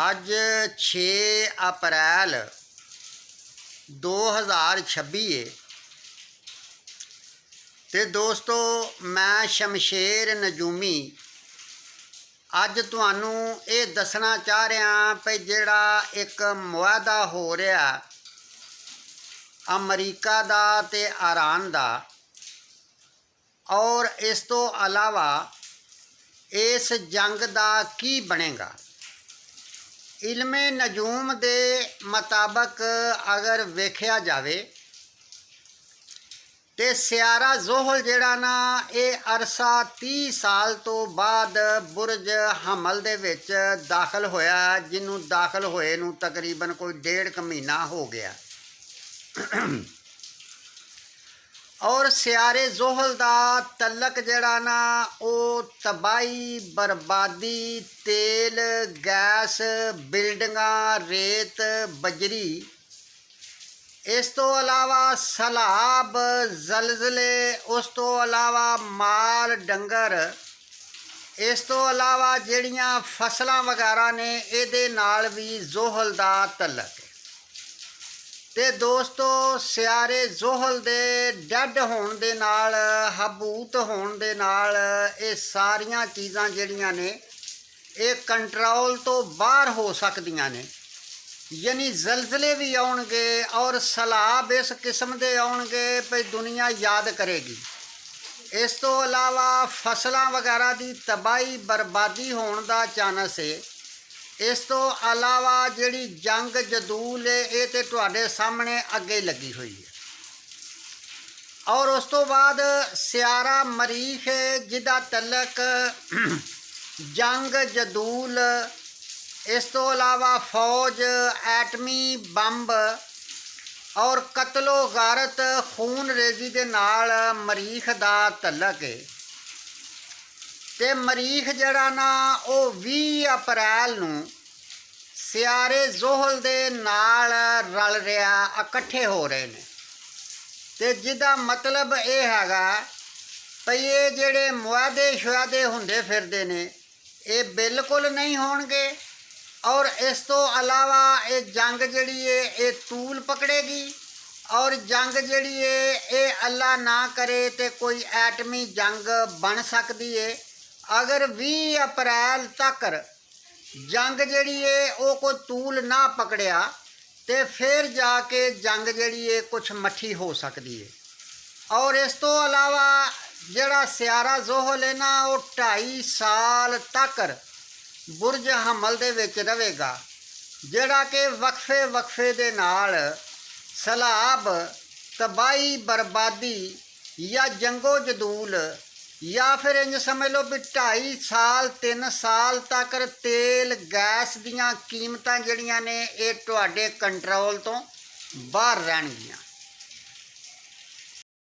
ਅੱਜ 6 ਅਪ੍ਰੈਲ 2026 ਹੈ ਤੇ ਦੋਸਤੋ मैं शमशेर नजूमी ਅੱਜ ਤੁਹਾਨੂੰ ਇਹ ਦੱਸਣਾ ਚਾਹ ਰਿਹਾ ਕਿ ਜਿਹੜਾ ਇੱਕ ਮੁਆਹਦਾ ਹੋ ਰਿਹਾ ਅਮਰੀਕਾ ਦਾ ਤੇ ਈਰਾਨ ਦਾ और इस तो अलावा इस जंग का की बनेगा। इल्मे नजूम के मुताबिक अगर वेख्या जाए तो सियारा ज़ोहल जिहड़ा ना ये अरसा 30 साल तो बाद बुरज हमल दे विच दाखिल होया, जिन्हों दाखिल होए नूं तकरीबन कोई 1.5 महीना हो गया। और सियारे ज़ोहल का तलक जड़ा ना वो तबाही बर्बादी तेल गैस बिल्डिंगा रेत बजरी इस तो अलावा सैलाब जलजले उस तो अलावा माल डंगर इस तो अलावा जड़ियाँ फसलां वगैरह ने ये नाल भी ज़ोहल का तलक है। ते दोस्तों सियारे ज़ोहल दे डैड होण दे नाल हबूत होण दे नाल ये सारियां चीज़ां जिहड़ियां ने ये कंट्रोल तो बाहर हो सकदियां ने, यानी जलजले भी आउणगे और सैलाब इस किस्म दे आउणगे भई दुनिया याद करेगी। इस तो अलावा फसलां वगैरह की तबाही बर्बादी होण दा चांस है। इस तो अलावा जिहड़ी जंग जदूल है ये तो तुहाडे सामने अगे लगी हुई है। और उस तो बाद सियारा मरीख है जिहदा तलक जंग जदूल इस तो अलावा फौज एटमी बंब और कतलो गारत खून रेजी दे नाल मरीख दा तलक है। ते मरीख जड़ा ना वो 20 अप्रैल नूं सियारे ज़ोहल दे नाल रल रहा इकट्ठे हो रहे ने, ते जिहदा मतलब ये हैगा भई ये जिहड़े मुआहदे शुआहदे हुंदे फिरदे ने ये बिल्कुल नहीं होणगे। और इस तो अलावा ये जंग जिहड़ी है ये तूल पकड़ेगी और जंग जिहड़ी है ये अल्लाह ना करे तो कोई एटमी जंग बन सकती है। अगर 20 अप्रैल तक जंग जिहड़ी है वो कोई तूल ना पकड़िया तो फिर जाके जंग जिहड़ी है कुछ मठी हो सकती है। और इस तो अलावा जिहड़ा सियारा ज़ोहल है ना वो 2.5 साल तक बुरज हमल दे विच रहेगा, जिहड़ा कि वक्फे वक्फे दे नाल सैलाब तबाही बर्बादी या जंगो जदूल या फिर इंज समझ लो भी 2.5 साल 3 साल तक तेल गैस दियां कीमतां जिहड़ियां ने ये तुहाडे कंट्रोल तो बाहर रहणगियां।